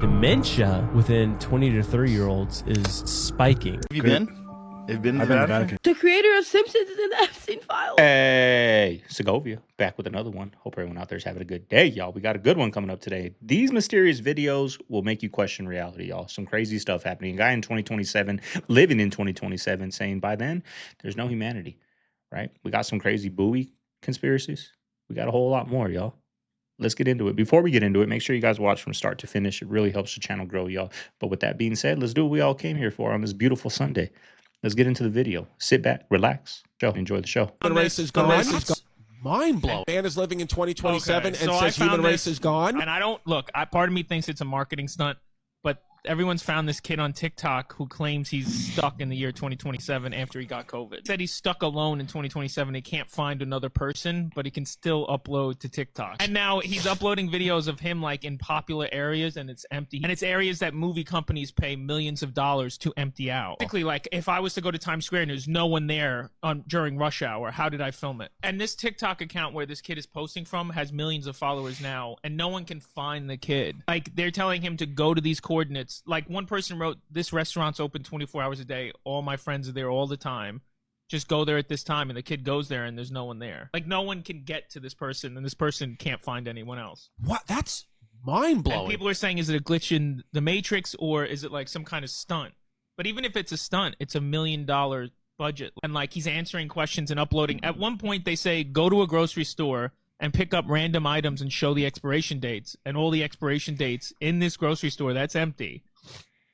Dementia within 20 to 30-year-olds is spiking. Have you been? Have been to the Vatican? The creator of Simpsons is in the Epstein files. Hey, Segovia, back with another one. Hope everyone out there is having a good day, y'all. We got a good one coming up today. These mysterious videos will make you question reality, y'all. Some crazy stuff happening. A guy in 2027, living in 2027, saying by then, there's no humanity, right? We got some crazy buoy conspiracies. We got a whole lot more, y'all. Let's get into it. Before we get into it, make sure you guys watch from start to finish. It really helps the channel grow, y'all. But with that being said, let's do what we all came here for on this beautiful Sunday. Let's get into the video. Sit back, relax, enjoy the show. Human race is gone. Mind blowing. Man is living in 2027 and says human race is gone. And I don't look. Part of me thinks it's a marketing stunt, but everyone's found this kid on TikTok who claims he's stuck in the year 2027 after he got COVID. He said he's stuck alone in 2027. He can't find another person, but he can still upload to TikTok. And now he's uploading videos of him like in popular areas, and it's empty. And it's areas that movie companies pay millions of dollars to empty out. Basically, like if I was to go to Times Square and there's no one there during rush hour, how did I film it? And this TikTok account where this kid is posting from has millions of followers now, and no one can find the kid. Like they're telling him to go to these coordinates. Like one person wrote, this restaurant's open 24 hours a day. All my friends are there all the time. Just go there at this time. And the kid goes there and there's no one there. Like no one can get to this person and this person can't find anyone else. What? That's mind blowing. And people are saying, is it a glitch in the Matrix or is it like some kind of stunt? But even if it's a stunt, it's $1 million budget. And like he's answering questions and uploading. At one point they say, go to a grocery store and pick up random items and show the expiration dates. And all the expiration dates in this grocery store that's empty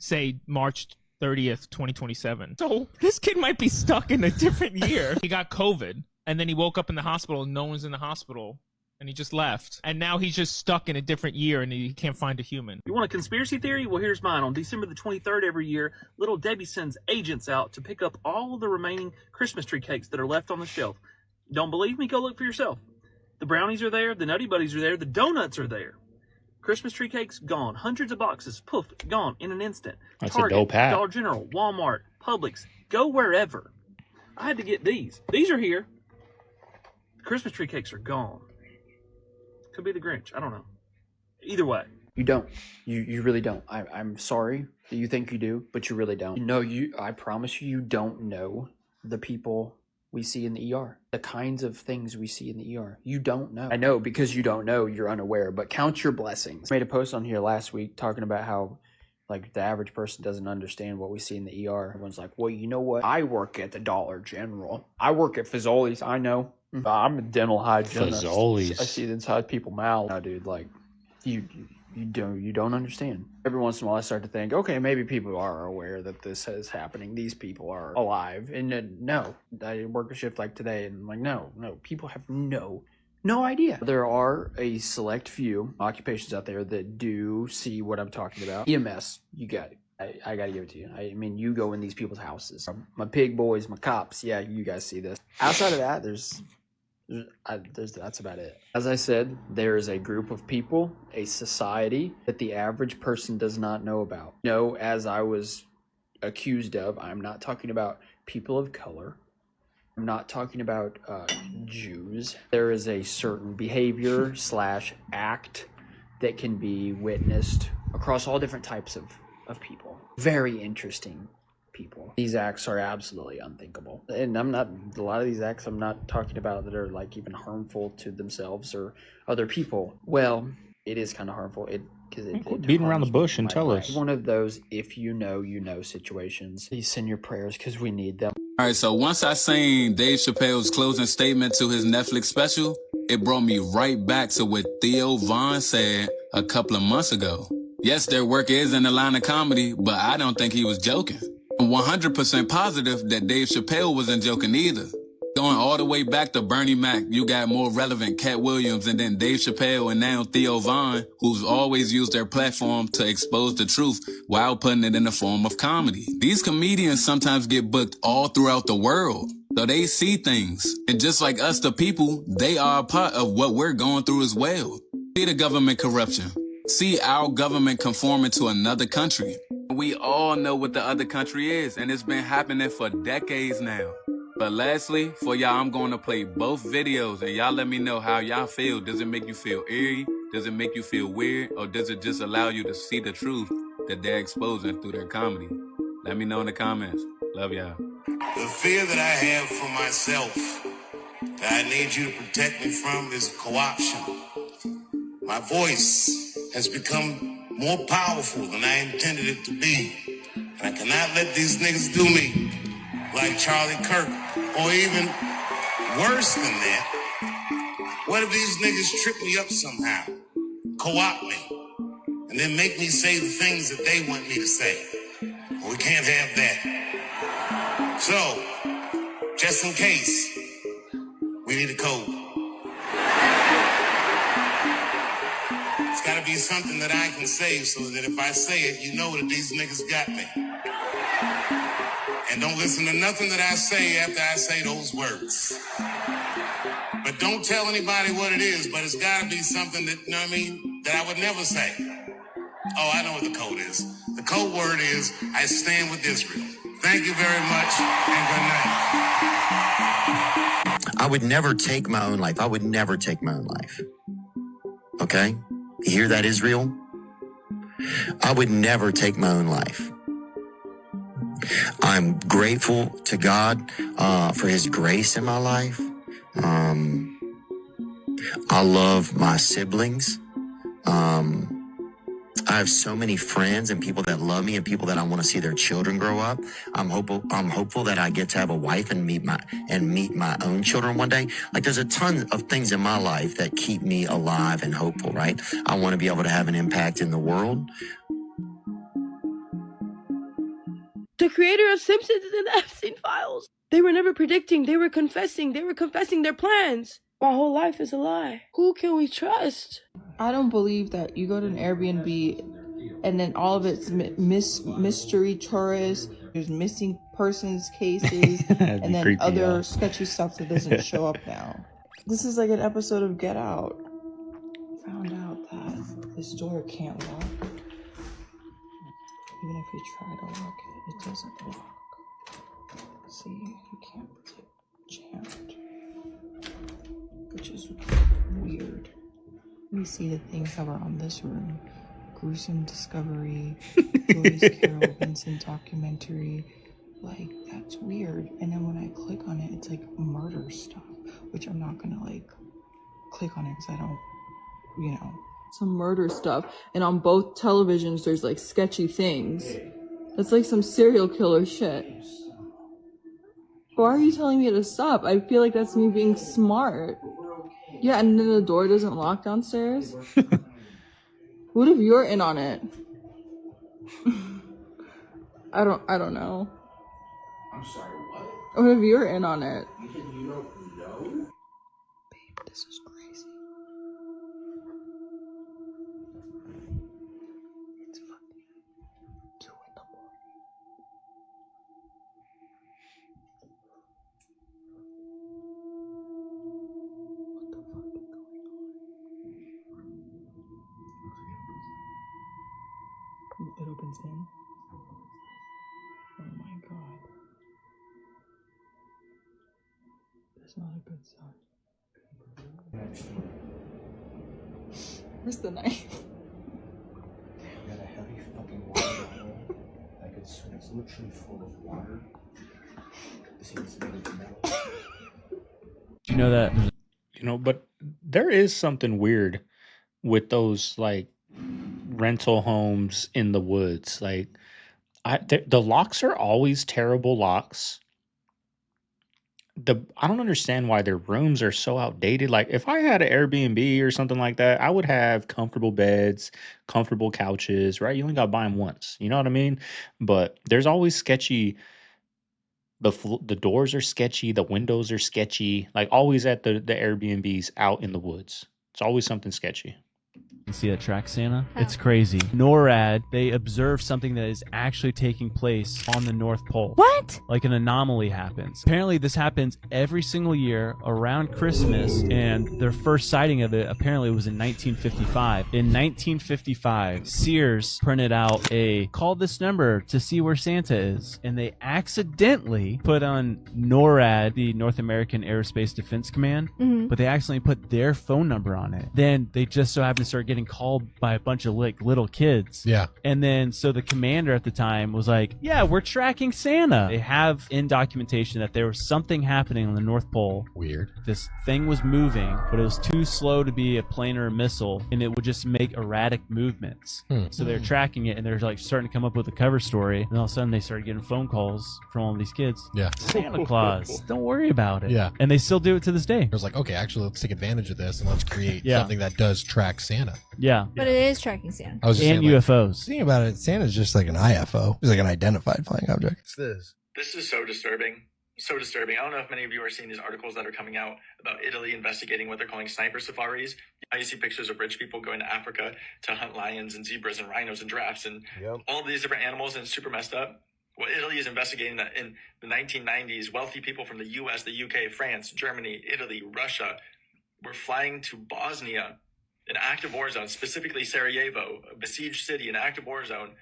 say March 30th, 2027. So this kid might be stuck in a different year. He got COVID, and then he woke up in the hospital, and no one's in the hospital, and he just left. And now he's just stuck in a different year, and he can't find a human. You want a conspiracy theory? Well, here's mine. On December the 23rd every year, Little Debbie sends agents out to pick up all of the remaining Christmas tree cakes that are left on the shelf. Don't believe me? Go look for yourself. The brownies are there, the Nutty Buddies are there, the donuts are there. Christmas tree cakes, gone. Hundreds of boxes, poof, gone in an instant. That's Target, a dope hat. Dollar General, Walmart, Publix, go wherever. I had to get these. These are here. The Christmas tree cakes are gone. Could be the Grinch. I don't know. Either way. You don't. You really don't. I'm sorry that you think you do, but you really don't. No, I promise you don't know the people we see in the ER. The kinds of things we see in the ER. You don't know. I know because you don't know, you're unaware, but count your blessings. I made a post on here last week talking about how like the average person doesn't understand what we see in the ER. Everyone's like, well, you know what? I work at the Dollar General. I work at Fazoli's. I know. I'm a dental hygienist. Fazoli's. I see it inside people's mouths. No, dude, like you don't understand. Every once in a while I start to think, okay, maybe people are aware that this is happening. These people are alive. And no, I work a shift like today and I'm like, no, people have no idea. There are a select few occupations out there that do see what I'm talking about. EMS, you got it. I gotta give it to you. I mean, you go in these people's houses. My pig boys, my cops, yeah, you guys see this. Outside of that, that's about it. As I said, there is a group of people, a society that the average person does not know about. No, as I was accused of, I'm not talking about people of color. I'm not talking about Jews. There is a certain behavior / act that can be witnessed across all different types of people. Very interesting people. These acts are absolutely unthinkable. And a lot of these acts I'm not talking about that are like even harmful to themselves or other people. Well, it is kind of harmful. It beating around the bush and tell us. One of those, if you know situations. Please send your prayers because we need them. All right, so once I seen Dave Chappelle's closing statement to his Netflix special, it brought me right back to what Theo Von said a couple of months ago. Yes, their work is in the line of comedy, but I don't think he was joking. I'm 100% positive that Dave Chappelle wasn't joking either. Going all the way back to Bernie Mac, you got more relevant Cat Williams and then Dave Chappelle and now Theo Von, who's always used their platform to expose the truth while putting it in the form of comedy. These comedians sometimes get booked all throughout the world, so they see things. And just like us, the people, they are a part of what we're going through as well. See the government corruption. See our government conforming to another country. We all know what the other country is, and it's been happening for decades now. But lastly, for y'all, I'm going to play both videos, and y'all let me know how y'all feel. Does it make you feel eerie? Does it make you feel weird, or does it just allow you to see the truth that they're exposing through their comedy? Let me know in the comments. Love y'all. The fear that I have for myself, that I need you to protect me from, is co-option. My voice has become more powerful than I intended it to be. And I cannot let these niggas do me like Charlie Kirk, or even worse than that. What if these niggas trip me up somehow, co-opt me, and then make me say the things that they want me to say? Well, we can't have that. So, just in case, we need a code. It's got to be something that I can say so that if I say it, you know that these niggas got me. And don't listen to nothing that I say after I say those words. But don't tell anybody what it is, but it's got to be something that, you know what I mean, that I would never say. Oh, I know what the code is. The code word is, I stand with Israel. Thank you very much, and good night. I would never take my own life. I would never take my own life. Okay? You hear that, Israel? I would never take my own life. I'm grateful to God for his grace in my life. I love my siblings. I have so many friends and people that love me and people that I want to see their children grow up. I'm hopeful that I get to have a wife and meet my own children one day. Like, there's a ton of things in my life that keep me alive and hopeful, right? I want to be able to have an impact in the world. The creator of Simpsons is in the Epstein files. They were never predicting, they were confessing their plans. My whole life is a lie. Who can we trust? I don't believe that you go to an Airbnb and then all of it's mystery tourists, there's missing persons cases, and then other sketchy stuff that doesn't show up now. This is like an episode of Get Out. Found out that this door can't lock. Even if we try to lock it, it doesn't lock. See, you can't chant, which is weird. We see the things that were on this room. Gruesome Discovery, Joyce Carol Vincent documentary. Like, that's weird. And then when I click on it, it's like murder stuff, which I'm not gonna like click on it because I don't, you know. Some murder stuff. And on both televisions, there's like sketchy things. That's like some serial killer shit. Why are you telling me to stop? I feel like that's me being smart. Yeah, and then the door doesn't lock downstairs. What if you're in on it? I don't know. I'm sorry, what? What if you're in on it? You don't know? Babe, this is crazy. It's fucking 2 in the morning. What the fuck is going on? It opens in. Oh my god. That's not a good sign. Where's the knife? I got a heavy fucking water bottle. It's literally full of water. This is made of metal. Do you know that? You know, but there is something weird with those like rental homes in the woods. Like, the locks are always terrible locks. I don't understand why their rooms are so outdated. Like, if I had an Airbnb or something like that, I would have comfortable beds, comfortable couches, right? You only got to buy them once. You know what I mean? But there's always sketchy. The doors are sketchy. The windows are sketchy. Like, always at the Airbnbs out in the woods. It's always something sketchy. You see that track Santa? It's crazy. NORAD, they observe something that is actually taking place on the North Pole. What? Like an anomaly happens. Apparently this happens every single year around Christmas, and their first sighting of it apparently was in 1955. In 1955, Sears printed out a call this number to see where Santa is, and they accidentally put on NORAD, the North American Aerospace Defense Command, but they accidentally put their phone number on it. Then they just so happened to start getting called by a bunch of like little kids. Yeah. And then so the commander at the time was like, yeah, we're tracking Santa. They have in documentation that there was something happening on the North Pole. Weird. This thing was moving, but it was too slow to be a plane or a missile, and it would just make erratic movements. So they're tracking it, and they're like starting to come up with a cover story, and all of a sudden they started getting phone calls from all these kids. Yeah. Santa Claus, don't worry about it. Yeah. And they still do it to this day. It was like, okay, actually, let's take advantage of this and let's create something that does track Santa. Yeah. But it is tracking Santa. I was just and saying, UFOs. Think about it. Santa's just like an IFO. He's like an identified flying object. It's this. This is so disturbing. So disturbing. I don't know if many of you are seeing these articles that are coming out about Italy investigating what they're calling sniper safaris. Now you see pictures of rich people going to Africa to hunt lions and zebras and rhinos and giraffes and all of these different animals, and it's super messed up. Well, Italy is investigating that in the 1990s, wealthy people from the US, the UK, France, Germany, Italy, Russia were flying to Bosnia, an active war zone, specifically Sarajevo, a besieged city, an active war zone,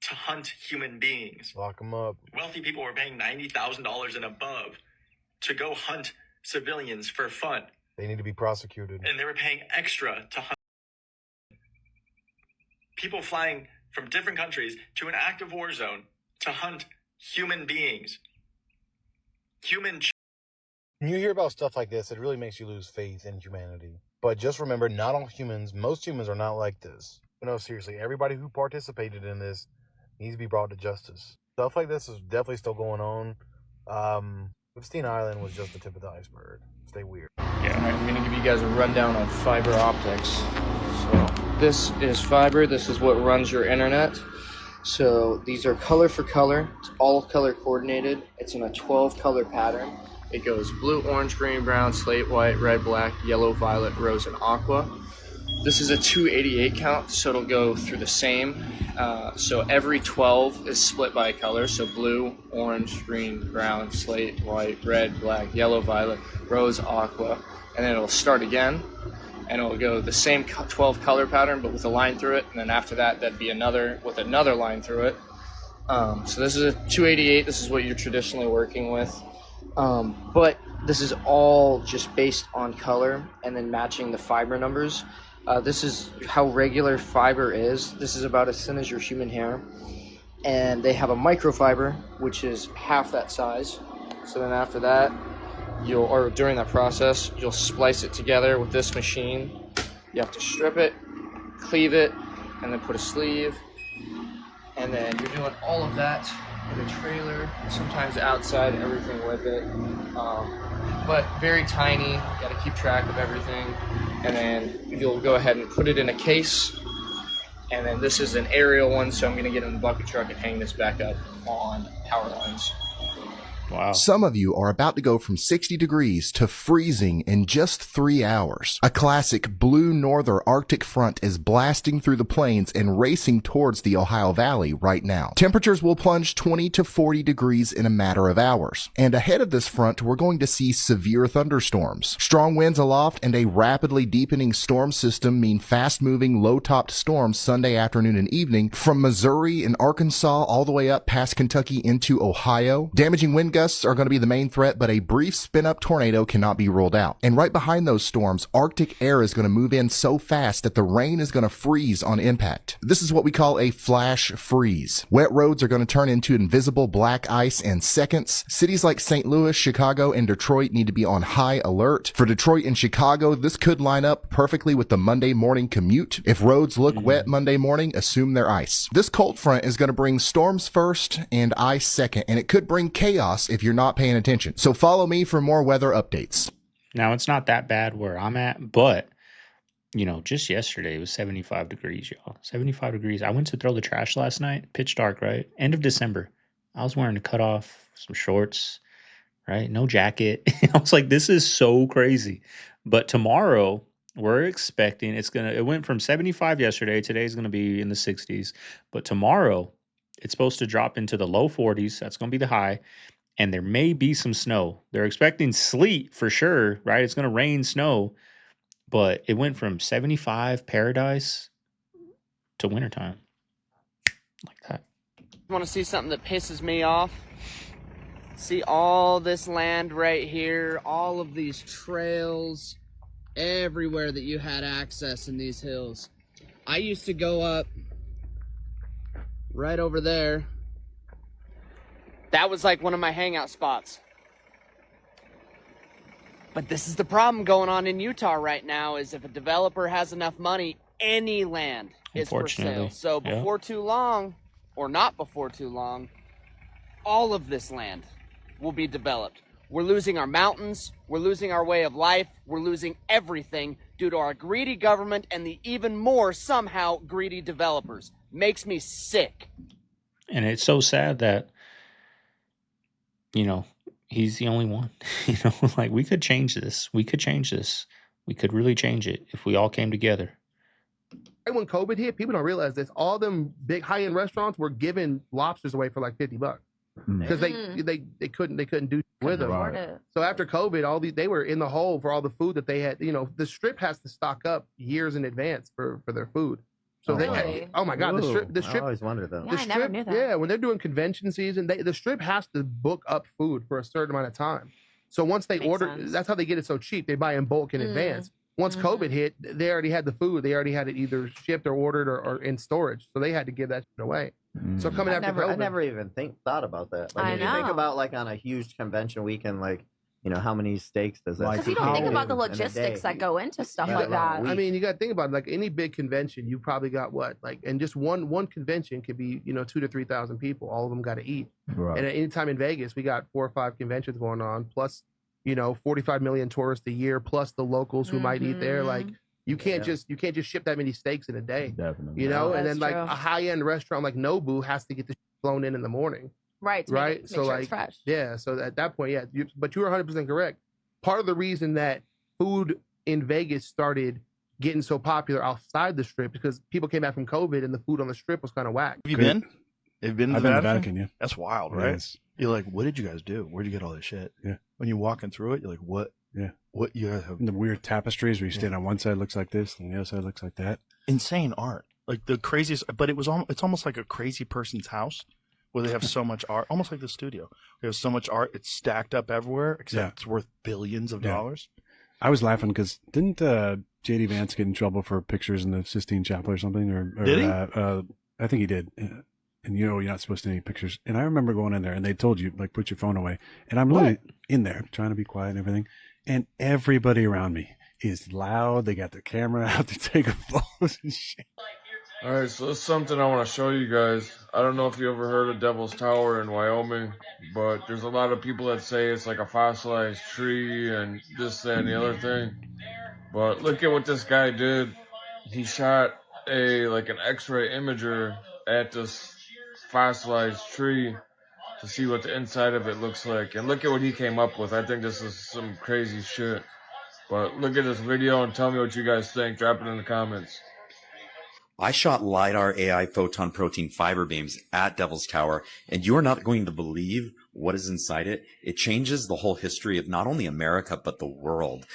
to hunt human beings. Lock them up. Wealthy people were paying $90,000 and above to go hunt civilians for fun. They need to be prosecuted. And they were paying extra to hunt. People flying from different countries to an active war zone to hunt human beings. When you hear about stuff like this, it really makes you lose faith in humanity. But just remember, not all humans, most humans are not like this. But no, seriously, everybody who participated in this needs to be brought to justice. Stuff like this is definitely still going on. Epstein Island was just the tip of the iceberg. Stay weird. Yeah. All right, I'm going to give you guys a rundown on fiber optics. So this is fiber. This is what runs your internet. So these are color for color. It's all color coordinated. It's in a 12 color pattern. It goes blue, orange, green, brown, slate, white, red, black, yellow, violet, rose, and aqua. This is a 288 count, so it'll go through the same. So every 12 is split by a color. So blue, orange, green, brown, slate, white, red, black, yellow, violet, rose, aqua. And then it'll start again. And it'll go the same 12 color pattern, but with a line through it. And then after that, that'd be another with another line through it. So this is a 288. This is what you're traditionally working with. But this is all just based on color and then matching the fiber numbers. This is how regular fiber is. This is about as thin as your human hair. And they have a microfiber, which is half that size. So then after that, during that process, you'll splice it together with this machine. You have to strip it, cleave it, and then put a sleeve. And then you're doing all of that in a trailer, sometimes outside, everything with it. But very tiny, got to keep track of everything. And then you'll go ahead and put it in a case. And then this is an aerial one, so I'm going to get in the bucket truck and hang this back up on power lines. Wow. Some of you are about to go from 60 degrees to freezing in just 3 hours. A classic blue northern Arctic front is blasting through the plains and racing towards the Ohio Valley right now. Temperatures will plunge 20 to 40 degrees in a matter of hours. And ahead of this front, we're going to see severe thunderstorms. Strong winds aloft and a rapidly deepening storm system mean fast-moving, low-topped storms Sunday afternoon and evening from Missouri and Arkansas all the way up past Kentucky into Ohio. Damaging wind gusts are going to be the main threat, but a brief spin-up tornado cannot be ruled out. And right behind those storms, Arctic air is going to move in so fast that the rain is going to freeze on impact. This is what we call a flash freeze. Wet roads are going to turn into invisible black ice in seconds. Cities like St. Louis, Chicago, and Detroit need to be on high alert. For Detroit and Chicago, this could line up perfectly with the Monday morning commute. If roads look wet Monday morning, assume they're ice. This cold front is going to bring storms first and ice second, and it could bring chaos if you're not paying attention. So follow me for more weather updates. Now, it's not that bad where I'm at, but, you know, just yesterday it was 75 degrees, y'all. 75 degrees. I went to throw the trash last night. Pitch dark, right? End of December. I was wearing a cutoff, some shorts, right? No jacket. I was like, this is so crazy. But tomorrow, We're expecting it went from 75 yesterday. Today's gonna be in the 60s, but tomorrow it's supposed to drop into the low 40s. That's gonna be the high, and there may be some snow. They're expecting sleet for sure, right? It's gonna rain snow, but it went from 75 paradise to wintertime. Like that. Want to see something that pisses me off? See all this land right here, all of these trails, everywhere that you had access in these hills. I used to go up right over there. That was like one of my hangout spots. But this is the problem going on in Utah right now, is if a developer has enough money, any land is for sale. So before too long, or not before too long, all of this land will be developed. We're losing our mountains, we're losing our way of life, we're losing everything due to our greedy government and the even more somehow greedy developers. Makes me sick. And it's so sad that, you know, he's the only one. You know, like, we could change this. We could change this. We could really change it if we all came together. Right when COVID hit, people don't realize this. All them big high-end restaurants were giving lobsters away for like $50 because they couldn't do with them. Right. So after COVID, they were in the hole for all the food that they had. You know, the Strip has to stock up years in advance for their food. So they had, oh my God, the Strip. I always wondered that. The Strip, I never knew that. Yeah, when they're doing convention season, the Strip has to book up food for a certain amount of time. So once they order, that's how they get it so cheap. They buy in bulk in advance. Once COVID hit, they already had the food. They already had it either shipped or ordered or in storage. So they had to give that shit away. So coming after COVID, I never even thought about that. Like, I when you think know. about like on a huge convention weekend, like, you know, how many steaks does that? Because you don't think about the logistics that go into stuff like that. I mean, you got to think about it. Like any big convention, you probably got what? Like, and just one convention could be, 2,000 to 3,000 people. All of them got to eat. Right. And at any time in Vegas, we got 4 or 5 conventions going on, plus, 45 million tourists a year, plus the locals who might eat there. Like, you can't just ship that many steaks in a day. Definitely. And then like a high end restaurant like Nobu has to get the flown in the morning. Right. To Right. Make So sure like, it's fresh. yeah. So at that point, yeah. But you were 100% correct. Part of the reason that food in Vegas started getting so popular outside the Strip because people came back from COVID and the food on the Strip was kind of whack. Have you been? Have you been to I've the been to Vatican? the Vatican, yeah. That's wild, It right? is. You're like, what did you guys do? Where'd you get all this shit? Yeah. When you're walking through it, you're like, what? Yeah. What you guys have? And the weird tapestries where you stand on one side looks like this and the other side looks like that. Insane art. Like the craziest, but it's almost like a crazy person's house where they have so much art, almost like the studio. They have so much art, it's stacked up everywhere, except it's worth billions of dollars. I was laughing because didn't J.D. Vance get in trouble for pictures in the Sistine Chapel or something? Or Did he? I think he did. And you're not supposed to take pictures. And I remember going in there and they told you, like, put your phone away. And I'm literally in there trying to be quiet and everything. And everybody around me is loud. They got their camera out to take photos and shit. All right, so this is something I want to show you guys. I don't know if you ever heard of Devil's Tower in Wyoming, but there's a lot of people that say it's like a fossilized tree and this, that, and the other thing. But look at what this guy did. He shot an X-ray imager at this fossilized tree to see what the inside of it looks like. And look at what he came up with. I think this is some crazy shit. But look at this video and tell me what you guys think. Drop it in the comments. I shot LiDAR AI photon protein fiber beams at Devil's Tower, and you are not going to believe what is inside it. It changes the whole history of not only America, but the world.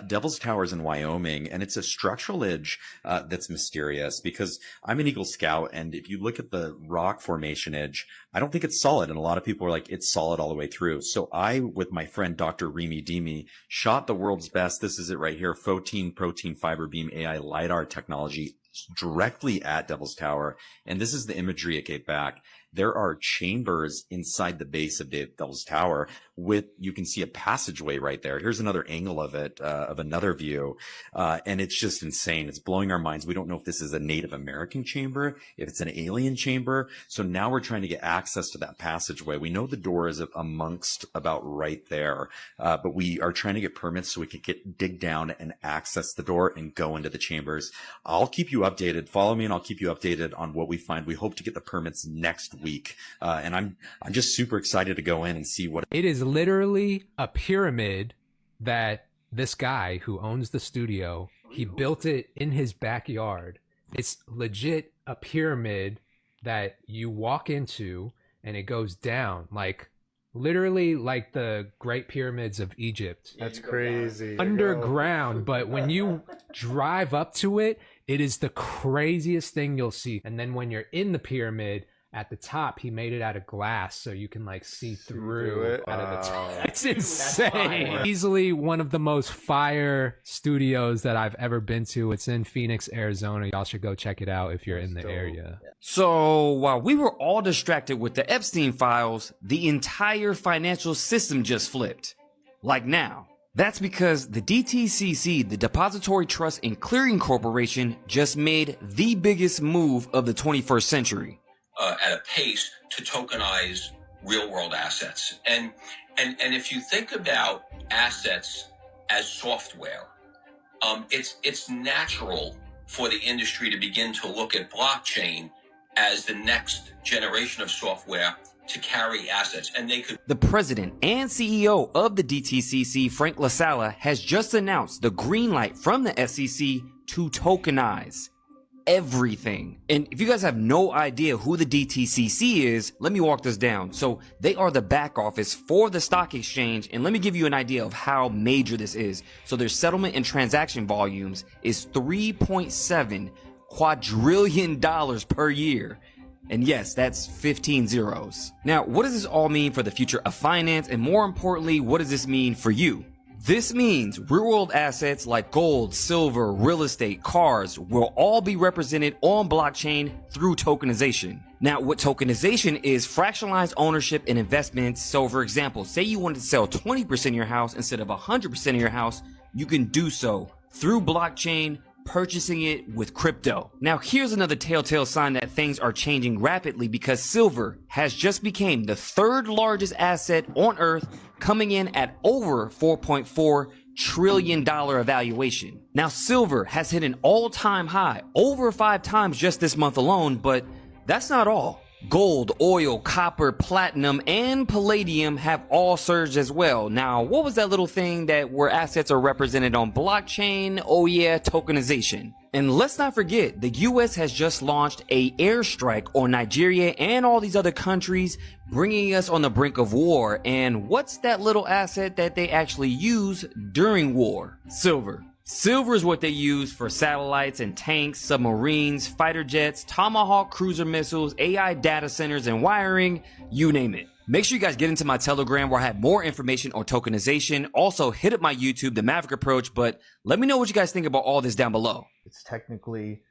Devil's Tower is in Wyoming, and it's a structural edge that's mysterious because I'm an Eagle Scout, and if you look at the rock formation edge, I don't think it's solid, and a lot of people are like, it's solid all the way through. So I, with my friend Dr. Remy Demi, shot the world's best, this is it right here, protein fiber beam AI LiDAR technology directly at Devil's Tower. And this is the imagery it gave back. There are chambers inside the base of Devil's Tower you can see a passageway right there. Here's another angle of it, of another view. And it's just insane. It's blowing our minds. We don't know if this is a Native American chamber, if it's an alien chamber. So now we're trying to get access to that passageway. We know the door is amongst about right there, but we are trying to get permits so we can dig down and access the door and go into the chambers. I'll keep you updated. Follow me and I'll keep you updated on what we find. We hope to get the permits next week. And I'm just super excited to go in and see what it is. Literally a pyramid that this guy who owns the studio He built it in his backyard. It's legit a pyramid that you walk into and it goes down, like literally like the Great Pyramids of Egypt. That's crazy. Underground, but when you drive up to it, it is the craziest thing you'll see. And then when you're in the pyramid, at the top, he made it out of glass so you can like see through it. out of the top. It's insane. Easily one of the most fire studios that I've ever been to. It's in Phoenix, Arizona. Y'all should go check it out if you're in the area. So while we were all distracted with the Epstein files, the entire financial system just flipped. Like now. That's because the DTCC, the Depository Trust and Clearing Corporation, just made the biggest move of the 21st century. At a pace to tokenize real world assets. And if you think about assets as software, it's natural for the industry to begin to look at blockchain as the next generation of software to carry assets. And they could. The president and CEO of the DTCC, Frank LaSala, has just announced the green light from the SEC to tokenize everything. And if you guys have no idea who the DTCC is, let me walk this down. So they are the back office for the stock exchange, and let me give you an idea of how major this is. So their settlement and transaction volumes is $3.7 quadrillion per year. And yes, that's 15 zeros. Now, what does this all mean for the future of finance? And more importantly, what does this mean for you? This means real-world assets like gold, silver, real estate, cars will all be represented on blockchain through tokenization. Now, what tokenization is fractionalized ownership and investments. So, for example, say you wanted to sell 20% of your house instead of 100% of your house, you can do so through blockchain, purchasing it with crypto. Now, here's another telltale sign that things are changing rapidly, because silver has just become the third largest asset on Earth, coming in at over $4.4 trillion evaluation. Now, silver has hit an all-time high over 5 times just this month alone, but that's not all. Gold, oil, copper, platinum, and palladium have all surged as well. Now, what was that little thing that where assets are represented on blockchain? Oh yeah, tokenization. And let's not forget, the US has just launched an airstrike on Nigeria and all these other countries, bringing us on the brink of war. And what's that little asset that they actually use during war? Silver. Silver is what they use for satellites and tanks, submarines, fighter jets, Tomahawk cruiser missiles, AI data centers, and wiring, you name it. Make sure you guys get into my Telegram where I have more information on tokenization. Also, hit up my YouTube, The Maverick Approach, but let me know what you guys think about all this down below. It's technically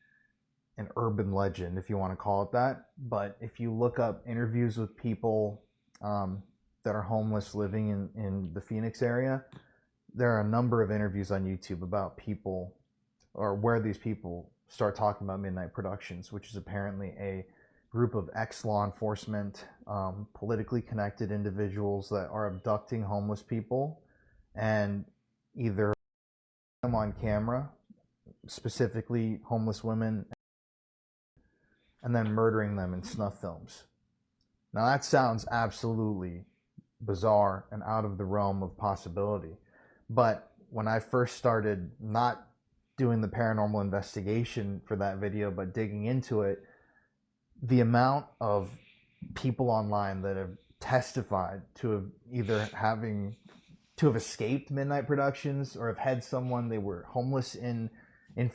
an urban legend, if you want to call it that, but if you look up interviews with people that are homeless living in the Phoenix area, there are a number of interviews on YouTube about people, or where these people start talking about Midnight Productions, which is apparently a group of ex-law enforcement, politically connected individuals that are abducting homeless people and either them on camera, specifically homeless women, and then murdering them in snuff films. Now that sounds absolutely bizarre and out of the realm of possibility. But when I first started not doing the paranormal investigation for that video, but digging into it, the amount of people online that have testified to have either having to have escaped Midnight Productions or have had someone, they were homeless in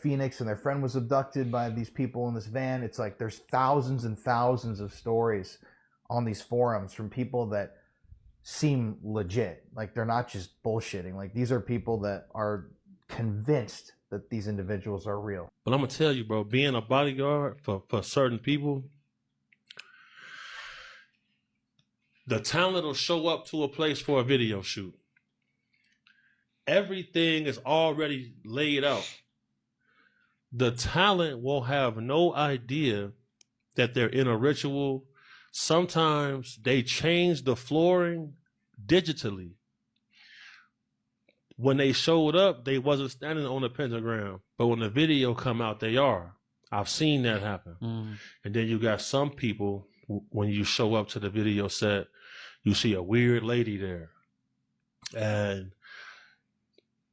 Phoenix and their friend was abducted by these people in this van. It's like there's thousands and thousands of stories on these forums from people that seem legit. Like they're not just bullshitting. Like these are people that are convinced that these individuals are real. But I'm gonna tell you, bro, being a bodyguard for certain people, the talent will show up to a place for a video shoot. Everything is already laid out. The talent will have no idea that they're in a ritual. Sometimes they change the flooring digitally. When they showed up, they wasn't standing on the pentagram, but when the video come out, they are. I've seen that happen. And then you got some people, when you show up to the video set, you see a weird lady there and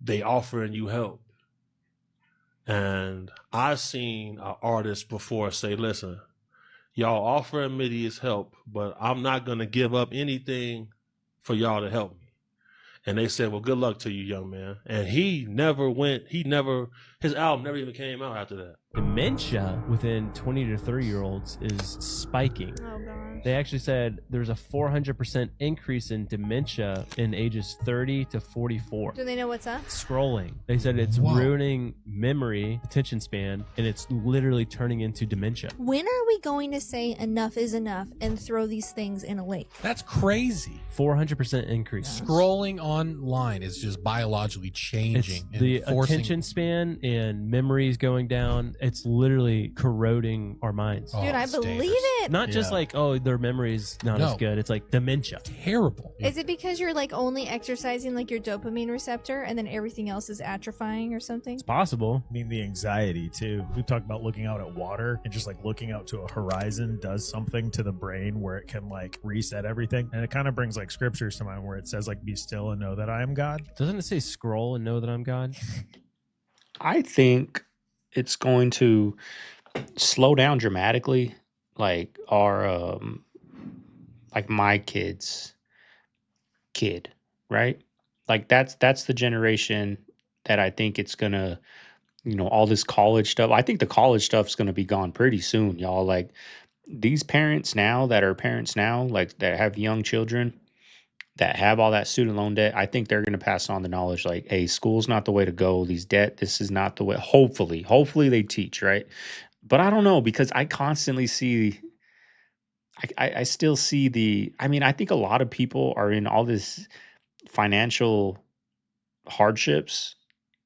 they offering you help. And I've seen an artist before say, listen, y'all offering me this help, but I'm not going to give up anything for y'all to help me. And they said, well, good luck to you, young man. And his album never even came out after that. Dementia within 20 to 30-year-olds is spiking. Oh, gosh. They actually said there's a 400% increase in dementia in ages 30 to 44. Do they know what's up? Scrolling. They said it's ruining memory, attention span, and it's literally turning into dementia. When are we going to say enough is enough and throw these things in a lake? That's crazy. 400% increase. Scrolling online is just biologically changing. It's the attention span and memories going down. It's literally corroding our minds. Dude, I believe it. Not just like, oh, their memory's not as good. It's like dementia. Terrible. Is it because you're like only exercising like your dopamine receptor and then everything else is atrophying or something? It's possible. I mean, the anxiety too. We talked about looking out at water, and just like looking out to a horizon does something to the brain where it can like reset everything. And it kind of brings like scriptures to mind where it says like, be still and know that I am God. Doesn't it say scroll and know that I'm God? I think it's going to slow down dramatically, like our like my kid's kid, right? Like that's the generation that I think it's gonna, you know, all this college stuff. I think the college stuff's gonna be gone pretty soon, y'all. Like these parents now that are parents now, like that have young children that have all that student loan debt, I think they're going to pass on the knowledge like, hey, school's not the way to go. This is not the way. Hopefully they teach, right? But I don't know, because I constantly see, I still see I think a lot of people are in all this financial hardships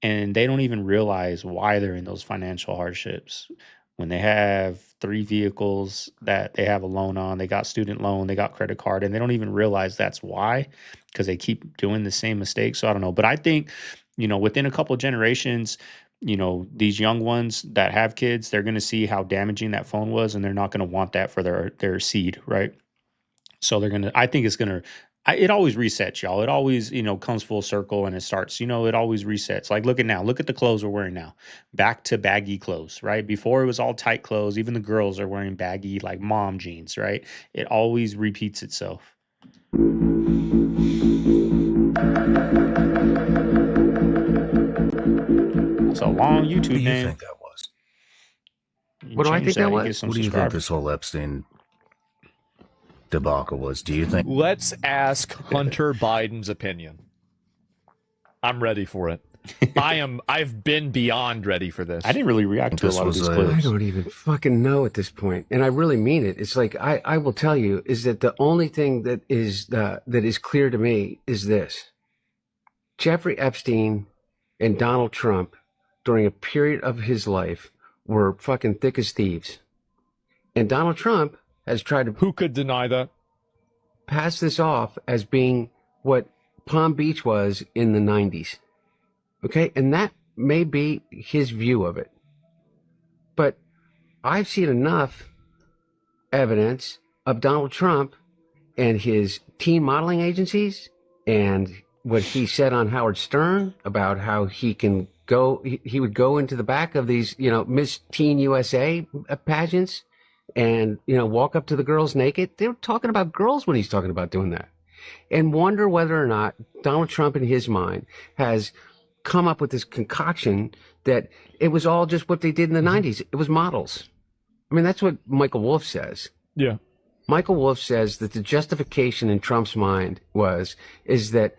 and they don't even realize why they're in those financial hardships. When they have 3 vehicles that they have a loan on, they got student loan, they got credit card, and they don't even realize that's why, because they keep doing the same mistakes. So I don't know. But I think, you know, within a couple of generations, you know, these young ones that have kids, they're going to see how damaging that phone was, and they're not going to want that for their seed, right? So I think it's going to, it always resets, y'all. It always, you know, comes full circle and it starts, you know, it always resets. Like, look at the clothes we're wearing now. Back to baggy clothes, right? Before it was all tight clothes. Even the girls are wearing baggy, like mom jeans, right? It always repeats itself. It's a long YouTube name. What do you think that was? What do I think that was? What do you think this whole Epstein debacle was? Do you think? Let's ask Hunter Biden's opinion. I'm ready for it. I've been beyond ready for this. I didn't really react to a lot of these clips. I don't even fucking know at this point, and I really mean it. It's like I will tell you is that the only thing that is clear to me is this: Jeffrey Epstein and Donald Trump, during a period of his life, were fucking thick as thieves, and Donald Trump has tried to... Who could deny that? Pass this off as being what Palm Beach was in the 90s. Okay? And that may be his view of it. But I've seen enough evidence of Donald Trump and his teen modeling agencies and what he said on Howard Stern about how he would go into the back of these, you know, Miss Teen USA pageants and, you know, walk up to the girls naked. They were talking about girls when he's talking about doing that. And wonder whether or not Donald Trump in his mind has come up with this concoction that it was all just what they did in the 90s. It was models. I mean, that's what Michael Wolff says. Yeah. Michael Wolff says that the justification in Trump's mind is that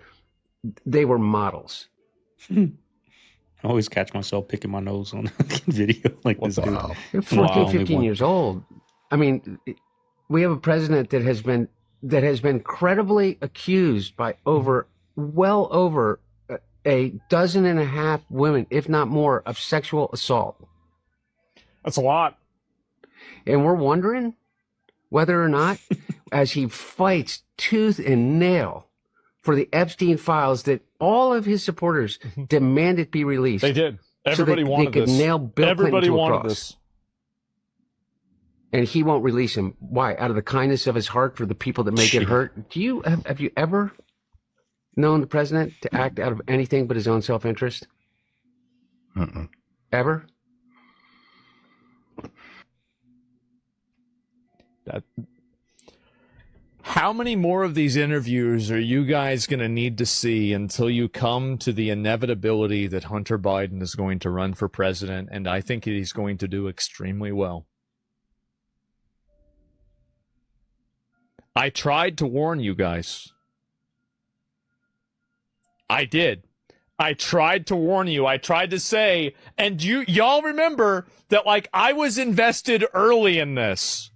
they were models. I always catch myself picking my nose on the video like this dude. You're 14, 15 years old. I mean, we have a president that has been credibly accused by well over a dozen and a half women, if not more, of sexual assault. That's a lot. And we're wondering whether or not, as he fights tooth and nail for the Epstein files that all of his supporters demanded be released. They did. Everybody wanted they could this. nail Bill Everybody Clinton to a wanted cross. this. And he won't release him. Why? Out of the kindness of his heart for the people that may get hurt. Have you ever known the president to act out of anything but his own self-interest? Ever? How many more of these interviews are you guys going to need to see until you come to the inevitability that Hunter Biden is going to run for president? And I think he's going to do extremely well. I tried to warn you guys. I did. I tried to warn you. I tried to say, and y'all remember that, like, I was invested early in this.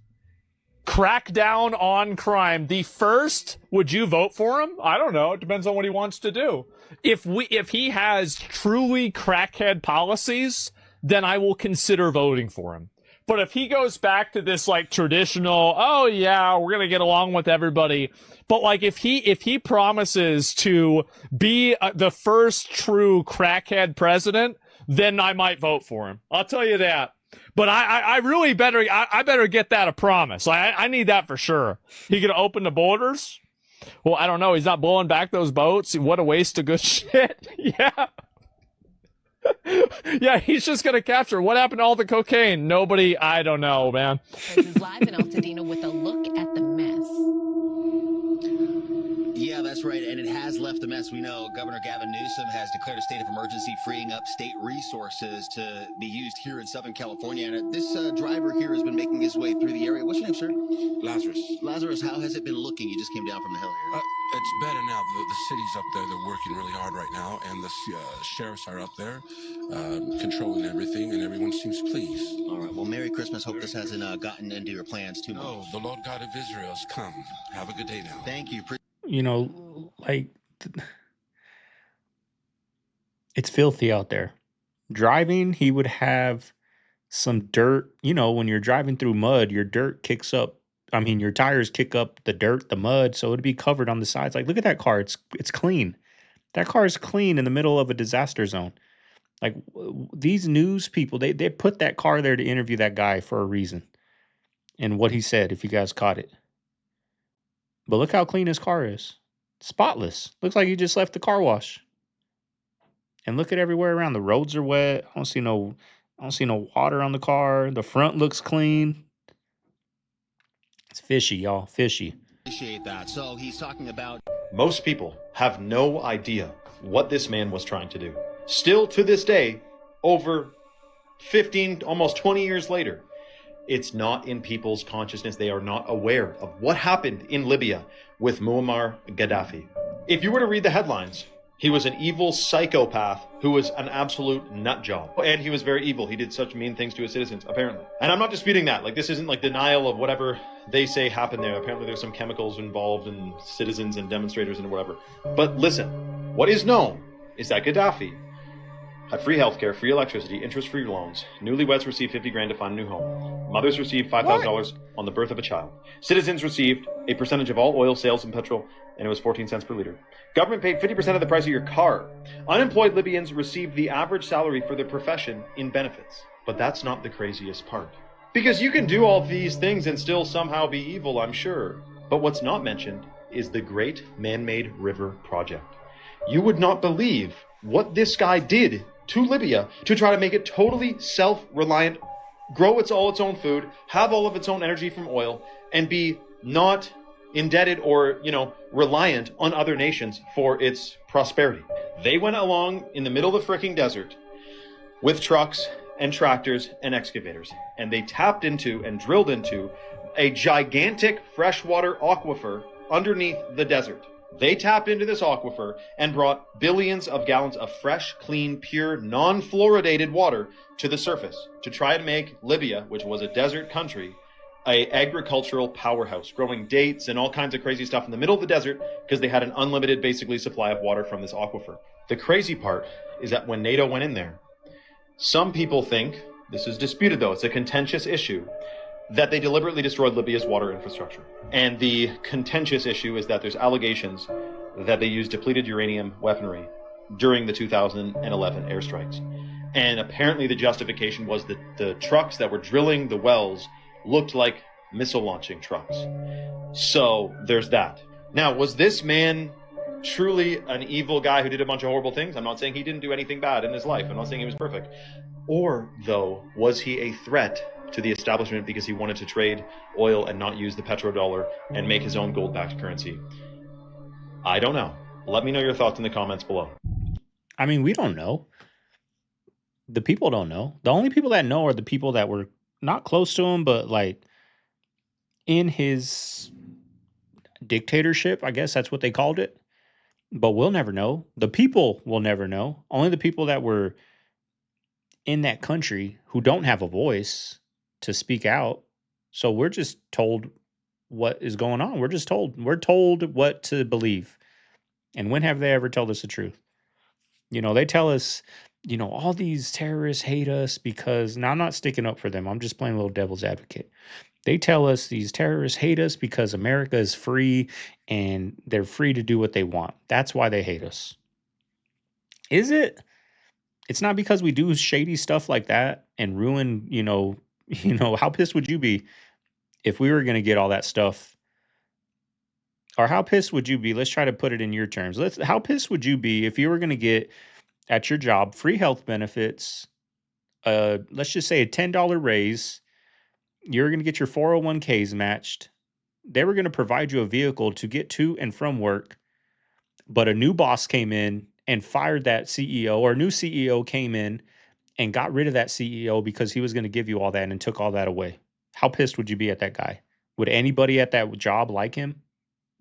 Crack down on crime. The first, would you vote for him? I don't know. It depends on what he wants to do. If he has truly crackhead policies, then I will consider voting for him. But if he goes back to this, like, traditional, oh yeah, we're gonna get along with everybody, but like if he promises to be the first true crackhead president, then I might vote for him. I'll tell you that. But I really better get that a promise. I need that for sure. He gonna open the borders? Well, I don't know. He's not blowing back those boats. What a waste of good shit. Yeah. Yeah, he's just gonna capture. What happened to all the cocaine? Nobody. I don't know, man. Is live in Altadena with a look at the mess. Yeah, that's right, and it has left a mess. We know Governor Gavin Newsom has declared a state of emergency, freeing up state resources to be used here in Southern California. And this driver here has been making his way through the area. What's your name, sir? Lazarus. Lazarus, how has it been looking? You just came down from the hill here. It's better now. The city's up there. They're working really hard right now, and the sheriffs are up there controlling everything, and everyone seems pleased. All right, well, Merry Christmas. Hope this hasn't gotten into your plans too much. No, the Lord God of Israel has come. Have a good day now. Thank you. You know, like, it's filthy out there. Driving, he would have some dirt. You know, when you're driving through mud, your dirt kicks up. I mean, your tires kick up the dirt, the mud, so it'd be covered on the sides. Like, look at that car. It's clean. That car is clean in the middle of a disaster zone. Like, these news people, they put that car there to interview that guy for a reason. And what he said, if you guys caught it. But look how clean his car is. Spotless. Looks like he just left the car wash. And look at everywhere around. The roads are wet. I don't see no water on the car. The front looks clean. It's fishy, y'all. Fishy. Appreciate that. So he's talking about... Most people have no idea what this man was trying to do. Still to this day, over 15, almost 20 years later, it's not in people's consciousness. They are not aware of what happened in Libya with Muammar Gaddafi. If you were to read the headlines, he was an evil psychopath who was an absolute nut job. And he was very evil. He did such mean things to his citizens, apparently. And I'm not disputing that. Like, this isn't like denial of whatever they say happened there. Apparently there's some chemicals involved in citizens and demonstrators and whatever. But listen, what is known is that Gaddafi had free healthcare, free electricity, interest-free loans. Newlyweds received 50 grand to find a new home. Mothers received $5,000 on the birth of a child. Citizens received a percentage of all oil sales and petrol, and it was 14 cents per liter. Government paid 50% of the price of your car. Unemployed Libyans received the average salary for their profession in benefits. But that's not the craziest part. Because you can do all these things and still somehow be evil, I'm sure. But what's not mentioned is the Great Man-Made River Project. You would not believe what this guy did to Libya to try to make it totally self-reliant, grow all its own food, have all of its own energy from oil, and be not indebted or, reliant on other nations for its prosperity. They went along in the middle of the fricking desert with trucks and tractors and excavators, and they tapped into and drilled into a gigantic freshwater aquifer underneath the desert. They tapped into this aquifer and brought billions of gallons of fresh, clean, pure, non-fluoridated water to the surface to try to make Libya, which was a desert country, an agricultural powerhouse, growing dates and all kinds of crazy stuff in the middle of the desert because they had an unlimited, basically, supply of water from this aquifer. The crazy part is that when NATO went in there, some people think, this is disputed though, it's a contentious issue, that they deliberately destroyed Libya's water infrastructure. And the contentious issue is that there's allegations that they used depleted uranium weaponry during the 2011 airstrikes. And apparently the justification was that the trucks that were drilling the wells looked like missile launching trucks. So there's that. Now, was this man truly an evil guy who did a bunch of horrible things? I'm not saying he didn't do anything bad in his life. I'm not saying he was perfect. Or, though, was he a threat to the establishment because he wanted to trade oil and not use the petrodollar and make his own gold-backed currency. I don't know. Let me know your thoughts in the comments below. I mean, we don't know. The people don't know. The only people that know are the people that were not close to him, but like in his dictatorship, I guess that's what they called it. But we'll never know. The people will never know. Only the people that were in that country who don't have a voice to speak out. So we're just told what is going on. We're just told. We're told what to believe. And when have they ever told us the truth? You know, they tell us, you know, all these terrorists hate us because, now I'm not sticking up for them. I'm just playing a little devil's advocate. They tell us these terrorists hate us because America is free and they're free to do what they want. That's why they hate us. Is it? It's not because we do shady stuff like that and ruin, you know, how pissed would you be if we were going to get all that stuff? Or how pissed would you be? Let's try to put it in your terms. How pissed would you be if you were going to get at your job free health benefits, let's just say a $10 raise, you're going to get your 401ks matched. They were going to provide you a vehicle to get to and from work, but a new boss came in and fired that CEO, or a new CEO came in and got rid of that CEO because he was going to give you all that and took all that away. How pissed would you be at that guy? Would anybody at that job like him?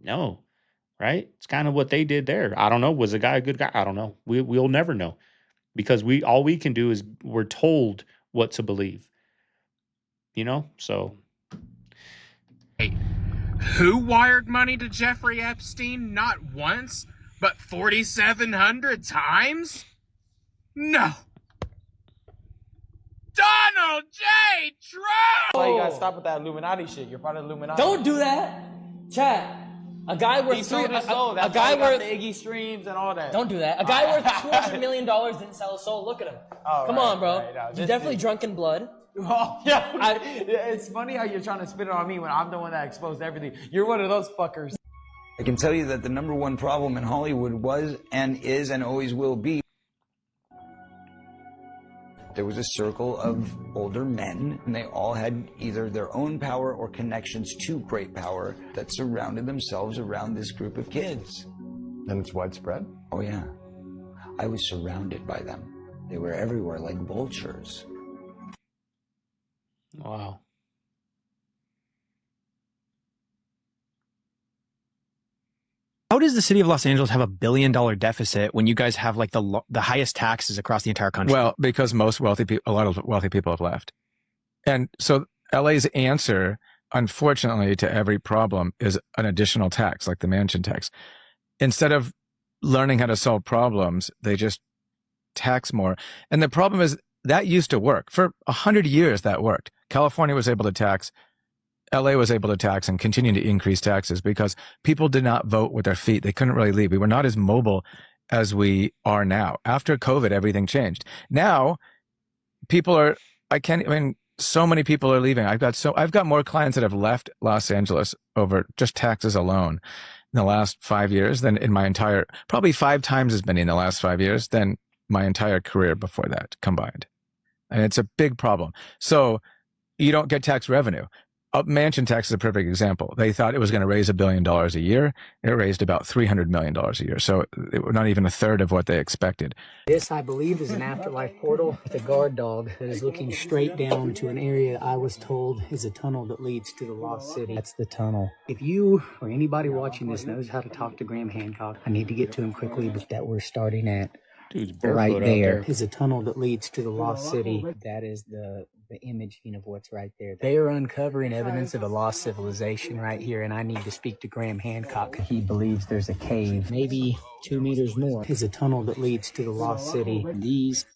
No, right? It's kind of what they did there. I don't know. Was the guy a good guy? I don't know. We'll never know because all we can do is we're told what to believe. You know, so. Hey, who wired money to Jeffrey Epstein not once, but 4,700 times? No. Donald J. Trump! Oh, you gotta stop with that Illuminati shit. You're part of the Illuminati. Don't do that, Chat. A guy worth a guy worth the Iggy streams and all that. Don't do that. A guy worth $200 million didn't sell his soul. Look at him. Oh, Come on, bro. You're definitely drunk in blood. Oh, yeah. It's funny how you're trying to spit it on me when I'm the one that exposed everything. You're one of those fuckers. I can tell you that the #1 problem in Hollywood was and is and always will be. There was a circle of older men, and they all had either their own power or connections to great power that surrounded themselves around this group of kids. And it's widespread? Oh, yeah. I was surrounded by them. They were everywhere like vultures. Wow. How does the city of Los Angeles have $1 billion deficit when you guys have like the highest taxes across the entire country? Well, because a lot of wealthy people have left. And so LA's answer, unfortunately, to every problem is an additional tax, like the mansion tax. Instead of learning how to solve problems, they just tax more. And the problem is that used to work. For 100 years, that worked. California was able to tax. LA was able to tax and continue to increase taxes because people did not vote with their feet. They couldn't really leave. We were not as mobile as we are now. After COVID, everything changed. Now, so many people are leaving. I've got more clients that have left Los Angeles over just taxes alone in the last 5 years than in my entire, probably 5 times as many in the last 5 years than my entire career before that combined. And it's a big problem. So you don't get tax revenue. Mansion tax is a perfect example. They thought it was going to raise $1 billion a year. It raised about $300 million a year. So it was not even a third of what they expected. This, I believe, is an afterlife portal with a guard dog that is looking straight down to an area I was told is a tunnel that leads to the lost city. That's the tunnel. If you or anybody watching this knows how to talk to Graham Hancock, I need to get to him quickly, but that we're starting at. Right there is a tunnel that leads to the lost city. That is the imaging of what's right there. They are uncovering evidence of a lost civilization right here, and I need to speak to Graham Hancock. He believes there's a cave, maybe 2 meters more. Is a tunnel that leads to the lost city. These,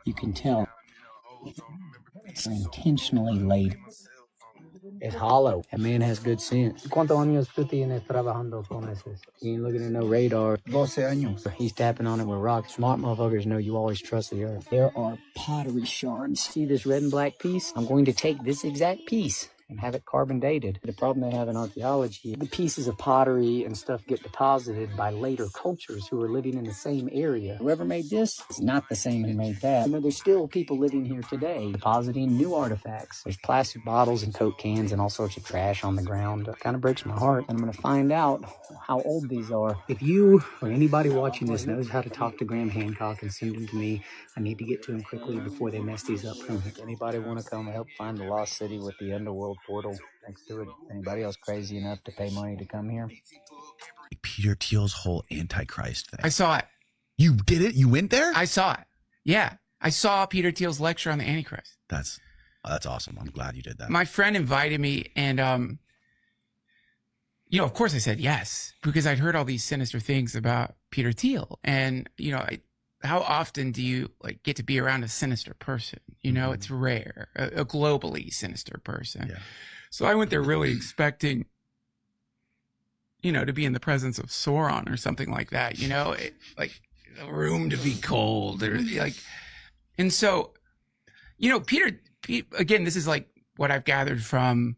you can tell, are intentionally laid. It's hollow. That man has good sense. ¿Cuántos años tú tienes trabajando con eso? You ain't looking at no radar. 12 años. He's tapping on it with rocks. Smart motherfuckers know you always trust the earth. There are pottery shards. See this red and black piece? I'm going to take this exact piece and have it carbon dated. The problem they have in archaeology, the pieces of pottery and stuff get deposited by later cultures who are living in the same area. Whoever made this is not the same who made that. You know, there's still people living here today depositing new artifacts. There's plastic bottles and Coke cans and all sorts of trash on the ground. It kind of breaks my heart. And I'm going to find out how old these are. If you or anybody watching this knows how to talk to Graham Hancock and send them to me, I need to get to him quickly before they mess these up for me. Anybody want to come help find the lost city with the underworld portal next to it? Anybody else crazy enough to pay money to come here? Peter Thiel's whole Antichrist thing. I saw it. You did it? You went there? I saw it. Yeah. I saw Peter Thiel's lecture on the Antichrist. That's awesome. I'm glad you did that. My friend invited me, and you know, of course I said yes, because I'd heard all these sinister things about Peter Thiel. And, you know, how often do you like get to be around a sinister person? You know, it's rare, a globally sinister person. Yeah. So I went there really expecting, you know, to be in the presence of Sauron or something like that, you know, like a room to be cold or like, and so, you know, Peter, again, this is like what I've gathered from,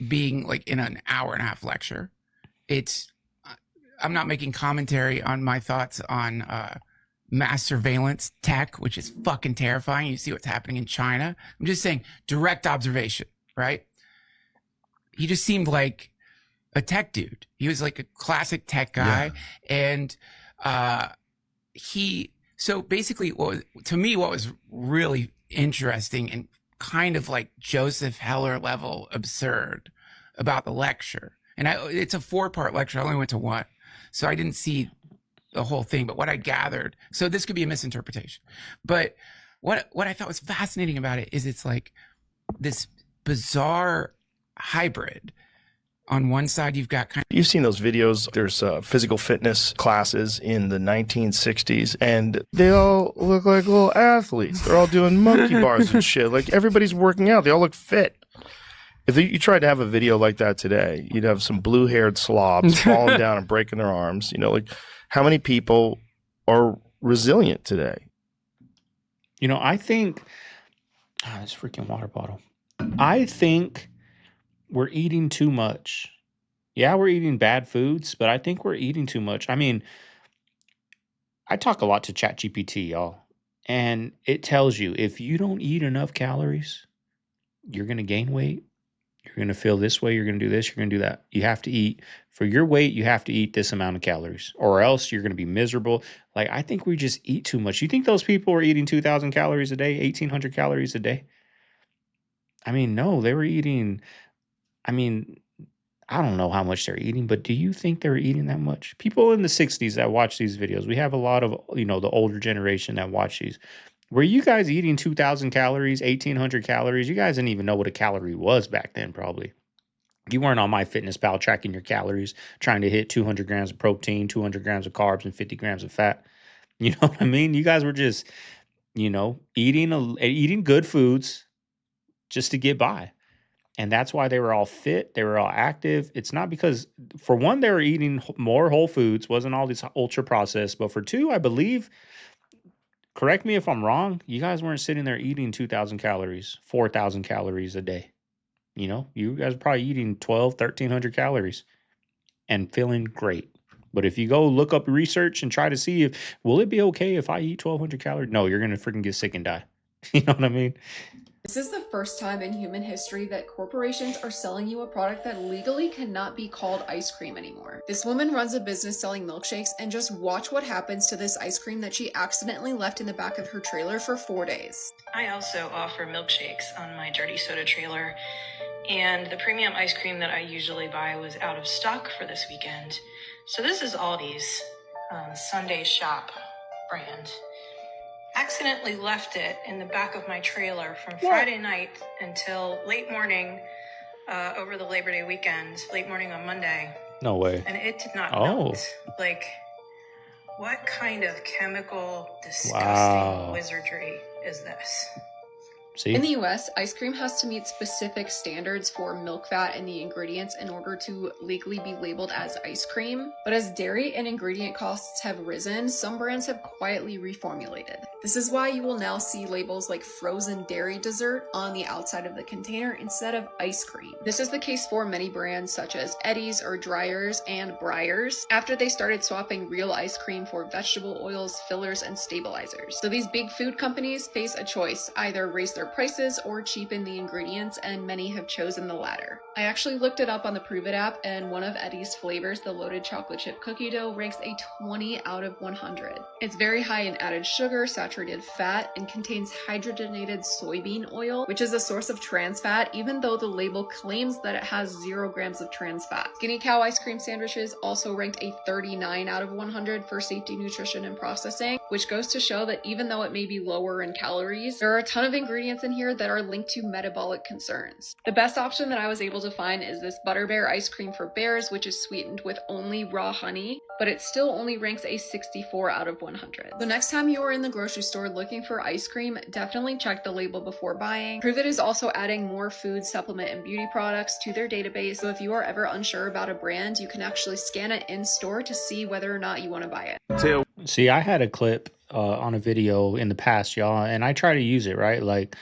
being like in an hour and a half lecture. I'm not making commentary on my thoughts on mass surveillance tech, which is fucking terrifying. You see what's happening in China. I'm just saying direct observation, right? He just seemed like a tech dude. He was like a classic tech guy. Yeah. And so basically to me, what was really interesting and kind of like Joseph Heller level absurd about the lecture. And it's a 4-part lecture. I only went to one. So I didn't see the whole thing, but what I gathered, so this could be a misinterpretation, but what I thought was fascinating about it is it's like this bizarre hybrid. On one side, you've got You've seen those videos. There's physical fitness classes in the 1960s, and they all look like little athletes. They're all doing monkey bars and shit. Like, everybody's working out. They all look fit. If you tried to have a video like that today, you'd have some blue-haired slobs falling down and breaking their arms. You know, like, how many people are resilient today? You know, I think... this freaking water bottle. I think we're eating too much. Yeah, we're eating bad foods, but I think we're eating too much. I mean, I talk a lot to ChatGPT, y'all, and it tells you if you don't eat enough calories, you're going to gain weight. You're going to feel this way. You're going to do this. You're going to do that. You have to eat for your weight. You have to eat this amount of calories or else you're going to be miserable. Like, I think we just eat too much. You think those people were eating 2,000 calories a day, 1,800 calories a day? I mean, no, they were eating, I mean, I don't know how much they're eating, but do you think they're eating that much? People in the 60s that watch these videos, we have a lot of, you know, the older generation that watch these. Were you guys eating 2,000 calories, 1,800 calories? You guys didn't even know what a calorie was back then, probably. You weren't on MyFitnessPal tracking your calories, trying to hit 200 grams of protein, 200 grams of carbs, and 50 grams of fat. You know what I mean? You guys were just, you know, eating good foods just to get by. And that's why they were all fit. They were all active. It's not because, for one, they were eating more whole foods, wasn't all these ultra processed. But for two, I believe, correct me if I'm wrong, you guys weren't sitting there eating 2,000 calories, 4,000 calories a day. You know, you guys are probably eating 1,300 calories and feeling great. But if you go look up research and try to see if, will it be okay if I eat 1,200 calories? No, you're going to freaking get sick and die. You know what I mean? This is the first time in human history that corporations are selling you a product that legally cannot be called ice cream anymore. This woman runs a business selling milkshakes, and just watch what happens to this ice cream that she accidentally left in the back of her trailer for 4 days. I also offer milkshakes on my dirty soda trailer, and the premium ice cream that I usually buy was out of stock for this weekend. So this is Aldi's Sunday Shop brand. Accidentally left it in the back of my trailer from Friday night until late morning over the Labor Day weekend, late morning on Monday. No way. And it did not melt. Like, what kind of chemical, disgusting wizardry is this? See? In the US, ice cream has to meet specific standards for milk fat and the ingredients in order to legally be labeled as ice cream. But as dairy and ingredient costs have risen, some brands have quietly reformulated. This is why you will now see labels like frozen dairy dessert on the outside of the container instead of ice cream. This is the case for many brands such as Eddie's or Dreyer's and Breyer's after they started swapping real ice cream for vegetable oils, fillers, and stabilizers. So these big food companies face a choice, either raise their prices or cheapen the ingredients, and many have chosen the latter. I actually looked it up on the Prove It app, and one of Eddie's flavors, the loaded chocolate chip cookie dough, ranks a 20 out of 100. It's very high in added sugar, saturated fat, and contains hydrogenated soybean oil, which is a source of trans fat, even though the label claims that it has 0 grams of trans fat. Skinny Cow ice cream sandwiches also ranked a 39 out of 100 for safety, nutrition, and processing, which goes to show that even though it may be lower in calories, there are a ton of ingredients in here that are linked to metabolic concerns. The best option that I was able to find is this Butter Bear ice cream for bears, which is sweetened with only raw honey, but it still only ranks a 64 out of 100. So next time you are in the grocery store looking for ice cream, definitely check the label before buying. Prove It is also adding more food, supplement, and beauty products to their database, so if you are ever unsure about a brand, you can actually scan it in store to see whether or not you want to buy it. See, I had a clip on a video in the past, y'all, and I try to use it, right? Like,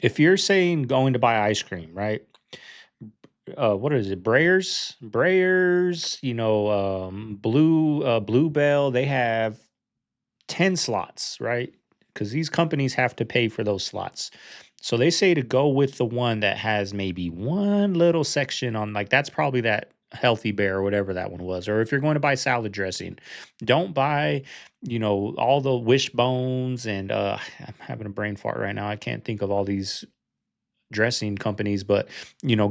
if you're saying going to buy ice cream, right? What is it? Breyers, Bluebell, they have 10 slots, right? Because these companies have to pay for those slots. So they say to go with the one that has maybe one little section on, like, that's probably that Healthy Bear or whatever that one was. Or if you're going to buy salad dressing, don't buy, all the Wishbones and I'm having a brain fart right now. I can't think of all these dressing companies, but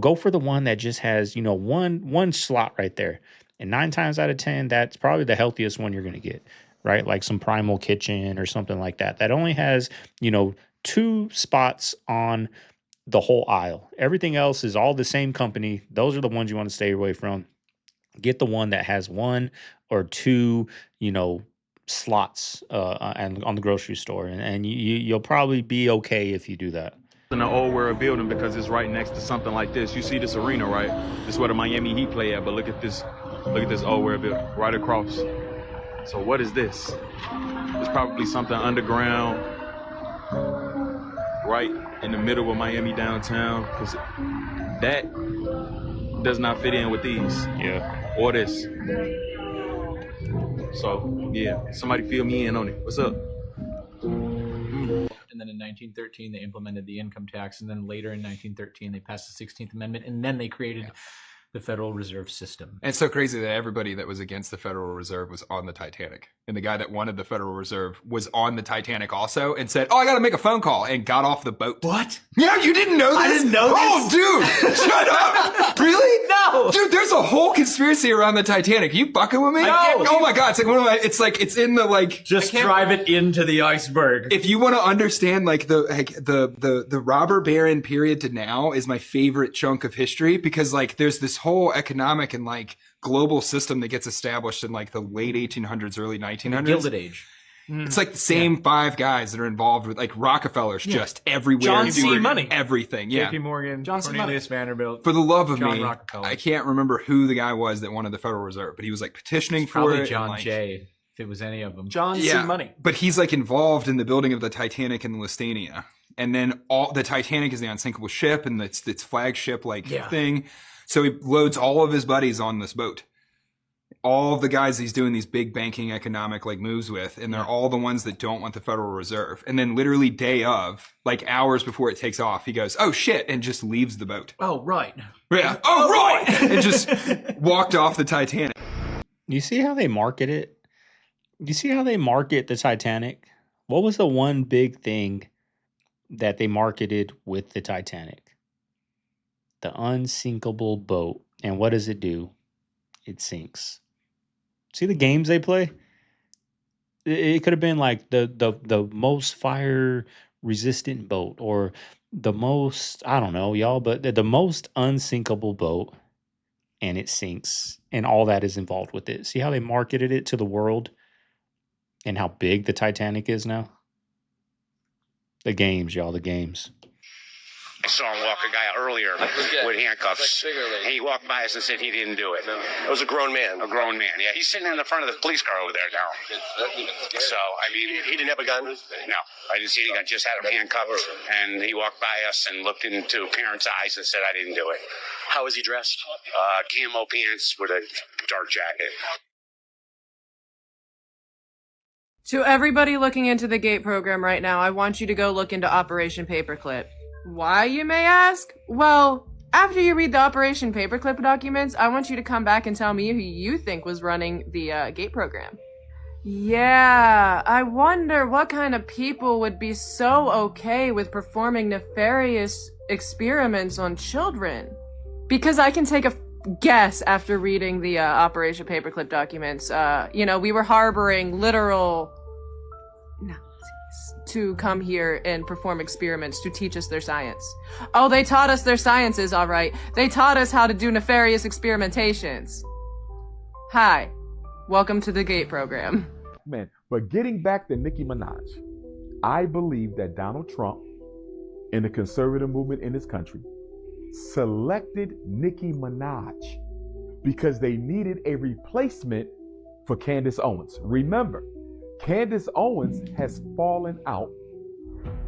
go for the one that just has one slot right there, and 9 times out of 10 that's probably the healthiest one you're going to get, right? Like some Primal Kitchen or something like that only has 2 spots on the whole aisle. Everything else is all the same company. Those are the ones you want to stay away from. Get the one that has 1 or 2 slots and on the grocery store, and you'll probably be okay if you do that. In an old world building because it's right next to something like this. You see this arena, right? This is where the Miami Heat play at, but look at this old world building right across. So what is this? It's probably something underground right in the middle of Miami downtown, because that does not fit in with these. Yeah. Or this. So yeah, somebody fill me in on it. What's up? And then in 1913, they implemented the income tax. And then later in 1913, they passed the 16th Amendment. And then they created the Federal Reserve System. And it's so crazy that everybody that was against the Federal Reserve was on the Titanic. And the guy that wanted the Federal Reserve was on the Titanic also and said, I got to make a phone call, and got off the boat. What? Yeah, you didn't know this? I didn't know this. Oh, dude, shut up. Really? No. Dude, there's a whole conspiracy around the Titanic. Are you fucking with me? No. Oh my God. It's like it's in the just drive it into the iceberg. If you want to understand the robber baron period to now is my favorite chunk of history, because there's this whole economic and global system that gets established in the late 1800s, early 1900s. The Gilded Age. It's the same 5 guys that are involved with Rockefeller's just everywhere. John C. Money. Everything. Yeah. JP Morgan, John C. Cornelius Vanderbilt. For the love of John me, Rockefeller. I can't remember who the guy was that wanted the Federal Reserve, but he was petitioning for Probably it. John J. If it was any of them. John C. Money. But he's involved in the building of the Titanic and the Lusitania. And then the Titanic is the unsinkable ship and its flagship thing. So he loads all of his buddies on this boat. All of the guys he's doing these big banking economic moves with, and they're all the ones that don't want the Federal Reserve. And then literally day of, hours before it takes off, he goes, oh shit, and just leaves the boat. Oh, right. Yeah. Oh, right! And just walked off the Titanic. You see how they market it? You see how they market the Titanic? What was the one big thing that they marketed with the Titanic? The unsinkable boat. And what does it do? It sinks. See the games they play? It could have been the most fire resistant boat, or the most, I don't know, y'all, but the most unsinkable boat, and it sinks, and all that is involved with it. See how they marketed it to the world and how big the Titanic is now? The games, y'all, the games. I saw him walk a guy earlier with handcuffs. And he walked by us and said he didn't do it. It was a grown man. A grown man, yeah. He's sitting in the front of the police car over there now. So, I mean... He didn't have a gun? No. I didn't see any gun. Just had him handcuffed. And he walked by us and looked into parents' eyes and said, I didn't do it. How was he dressed? Camo pants with a dark jacket. To everybody looking into the GATE program right now, I want you to go look into Operation Paperclip. Why, you may ask? Well, after you read the Operation Paperclip documents, I want you to come back and tell me who you think was running the GATE program. Yeah, I wonder what kind of people would be so okay with performing nefarious experiments on children. Because I can take a guess after reading the Operation Paperclip documents. We were harboring literal Nazis to come here and perform experiments to teach us their science. Oh, they taught us their sciences, all right. They taught us how to do nefarious experimentations. Hi, welcome to the GATE program. Man, but getting back to Nicki Minaj, I believe that Donald Trump and the conservative movement in this country selected Nicki Minaj because they needed a replacement for Candace Owens. Remember, Candace Owens has fallen out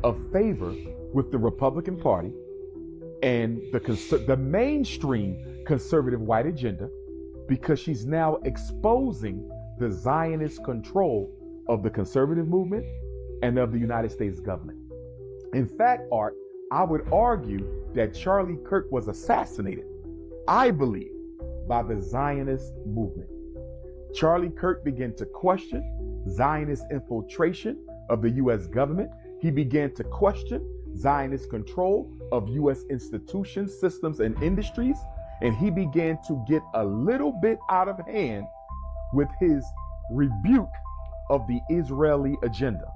of favor with the Republican Party and the mainstream conservative white agenda because she's now exposing the Zionist control of the conservative movement and of the United States government. In fact, Art, I would argue that Charlie Kirk was assassinated, I believe, by the Zionist movement. Charlie Kirk began to question Zionist infiltration of the U.S. government. He began to question Zionist control of U.S. institutions, systems, and industries. And he began to get a little bit out of hand with his rebuke of the Israeli agenda.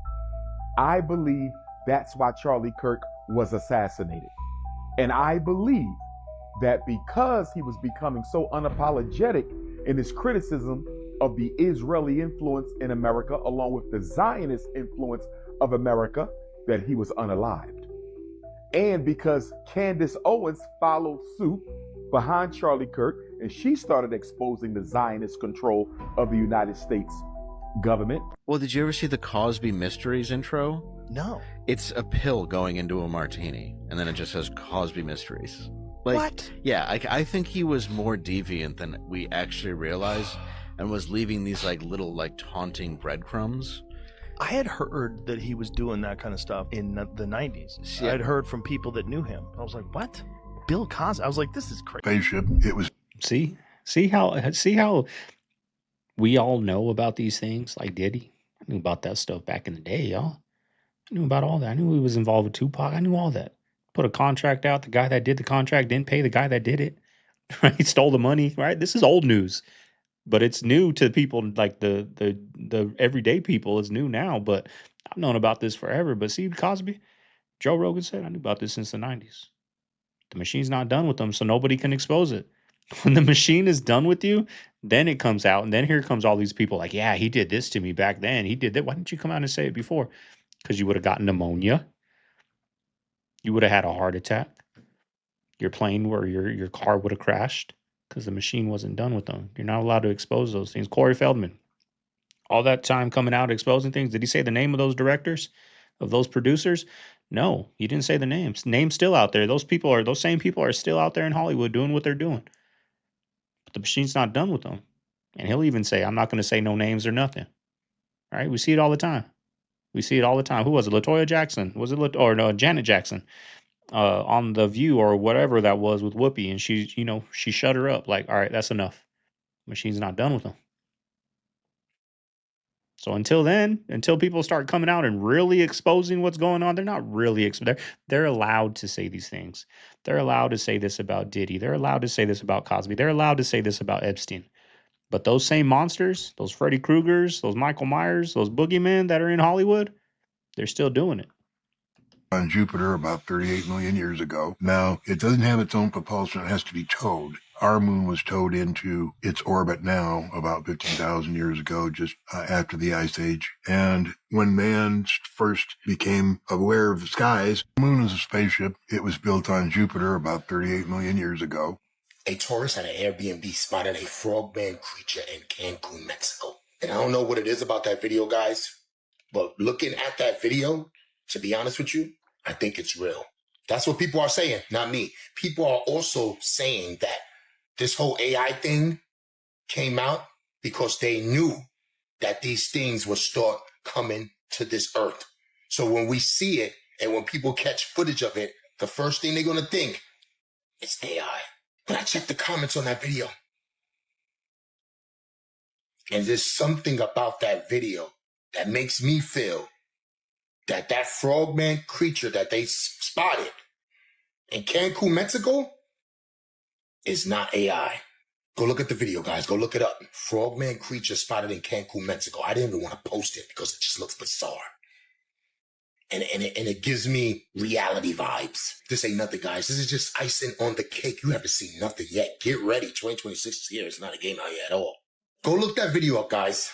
I believe that's why Charlie Kirk was assassinated. And I believe that because he was becoming so unapologetic in his criticism of the Israeli influence in America, along with the Zionist influence of America, that he was unalived. And because Candace Owens followed suit behind Charlie Kirk, and she started exposing the Zionist control of the United States government. Well, did you ever see the Cosby Mysteries intro? No. It's a pill going into a martini, and then it just says Cosby Mysteries. What? Yeah, I think he was more deviant than we actually realize, and was leaving these little taunting breadcrumbs. I had heard that he was doing that kind of stuff in the 90s. Yeah. I had heard from people that knew him. I was like, what? Bill Cosby? I was like, this is crazy. Spaceship. It was. See how we all know about these things, like Diddy. I knew about that stuff back in the day, y'all. I knew about all that. I knew he was involved with Tupac. I knew all that. Put a contract out. The guy that did the contract didn't pay the guy that did it. Right? He stole the money. Right? This is old news, but it's new to people like the everyday people. It's new now, but I've known about this forever. But see, Cosby, Joe Rogan said, I knew about this since the 90s. The machine's not done with them, so nobody can expose it. When the machine is done with you, then it comes out, and then here comes all these people like, yeah, he did this to me back then. He did that. Why didn't you come out and say it before? Because you would have gotten pneumonia. You would have had a heart attack. Your plane or your car would have crashed because the machine wasn't done with them. You're not allowed to expose those things. Corey Feldman, all that time coming out exposing things. Did he say the name of those directors, of those producers? No, he didn't say the names. Names still out there. Those same people are still out there in Hollywood doing what they're doing. But the machine's not done with them. And he'll even say, I'm not going to say no names or nothing. All right? We see it all the time. We see it all the time. Who was it? LaToya Jackson? Was it Janet Jackson on The View or whatever that was with Whoopi, and she shut her up. Like, all right, that's enough. Machine's not done with them. So until then, until people start coming out and really exposing what's going on, they're not really they're allowed to say these things. They're allowed to say this about Diddy. They're allowed to say this about Cosby. They're allowed to say this about Epstein. But those same monsters, those Freddy Kruegers, those Michael Myers, those boogeymen that are in Hollywood, they're still doing it. On Jupiter about 38 million years ago. Now, it doesn't have its own propulsion. It has to be towed. Our moon was towed into its orbit now about 15,000 years ago, just after the Ice Age. And when man first became aware of the skies, the moon was a spaceship. It was built on Jupiter about 38 million years ago. A tourist at an Airbnb spotted a frogman creature in Cancun, Mexico. And I don't know what it is about that video, guys, but looking at that video, to be honest with you, I think it's real. That's what people are saying, not me. People are also saying that this whole AI thing came out because they knew that these things would start coming to this earth. So when we see it and when people catch footage of it, the first thing they're going to think is AI. But I checked the comments on that video. And there's something about that video that makes me feel that that frogman creature that they spotted in Cancun, Mexico, is not AI. Go look at the video, guys. Go look it up. Frogman creature spotted in Cancun, Mexico. I didn't even want to post it because it just looks bizarre. And it gives me reality vibes. This ain't nothing, guys. This is just icing on the cake. You haven't seen nothing yet. Get ready. 2026 is here. It's not a game out yet at all. Go look that video up, guys,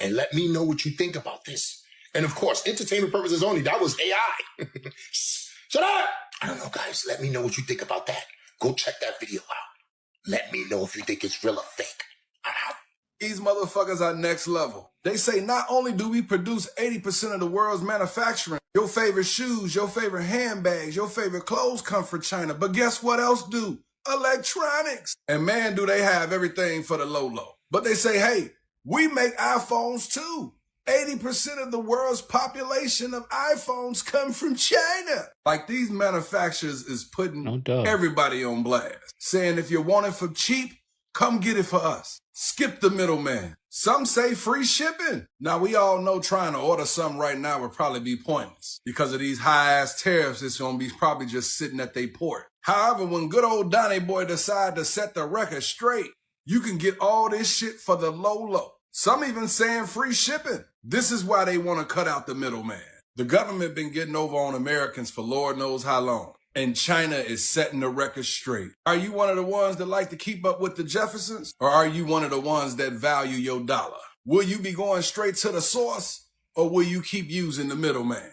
and let me know what you think about this. And of course, entertainment purposes only. That was AI. Shut up! I don't know, guys. Let me know what you think about that. Go check that video out. Let me know if you think it's real or fake. I'm out. These motherfuckers are next level. They say not only do we produce 80% of the world's manufacturing, your favorite shoes, your favorite handbags, your favorite clothes come from China, but guess what else do? Electronics. And man, do they have everything for the low. But they say, hey, we make iPhones too. 80% of the world's population of iPhones come from China. Like these manufacturers is putting everybody on blast, saying if you want it for cheap, come get it for us. Skip the middleman. Some say free shipping. Now we all know trying to order something right now would probably be pointless. Because of these high-ass tariffs, it's going to be probably just sitting at their port. However, when good old Donnie Boy decide to set the record straight, you can get all this shit for the low. Some even saying free shipping. This is why they want to cut out the middleman. The government been getting over on Americans for Lord knows how long. And China is setting the record straight. Are you one of the ones that like to keep up with the Jeffersons? Or are you one of the ones that value your dollar? Will you be going straight to the source? Or will you keep using the middleman?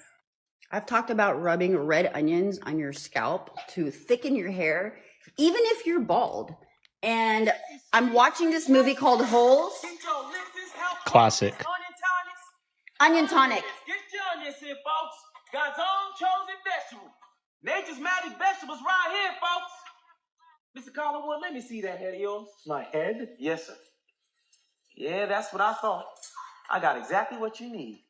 I've talked about rubbing red onions on your scalp to thicken your hair, even if you're bald. And I'm watching this movie called Holes. Classic. Onion tonic. Get on this here, folks. God's own chosen vegetable. Nature's magic vegetables right here, folks. Mr. Collingwood, let me see that head of yours. My head? Yes, sir. Yeah, that's what I thought. I got exactly what you need.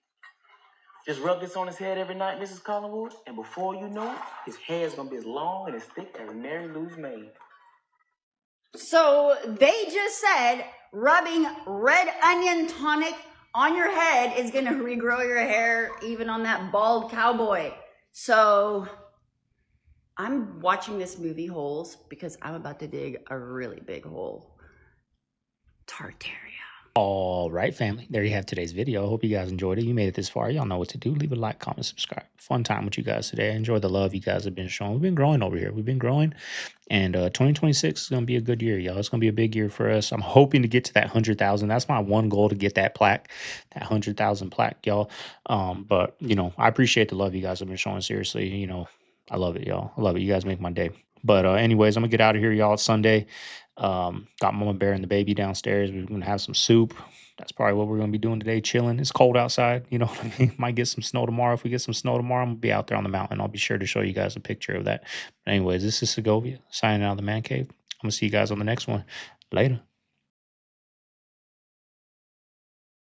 Just rub this on his head every night, Mrs. Collingwood, and before you know it, his hair's gonna be as long and as thick as Mary Lou's mane. So they just said rubbing red onion tonic on your head is going to regrow your hair, even on that bald cowboy. So I'm watching this movie Holes because I'm about to dig a really big hole. Tartaria. All right, family. There you have today's video. I hope you guys enjoyed it. You made it this far. Y'all know what to do. Leave a like, comment, subscribe. Fun time with you guys today. Enjoy the love you guys have been showing. We've been growing over here. We've been growing. And 2026 is going to be a good year, y'all. It's going to be a big year for us. I'm hoping to get to that 100,000. That's my one goal, to get that plaque, that 100,000 plaque, y'all. But, you know, I appreciate the love you guys have been showing. Seriously, you know, I love it, y'all. I love it. You guys make my day. But anyways, I'm going to get out of here, y'all. It's Sunday. Got Mama Bear and the baby downstairs. We're going to have some soup. That's probably what we're going to be doing today, chilling. It's cold outside. You know what I mean? Might get some snow tomorrow. If we get some snow tomorrow, I'm going to be out there on the mountain. I'll be sure to show you guys a picture of that. But anyways, this is Segovia signing out of the man cave. I'm going to see you guys on the next one. Later.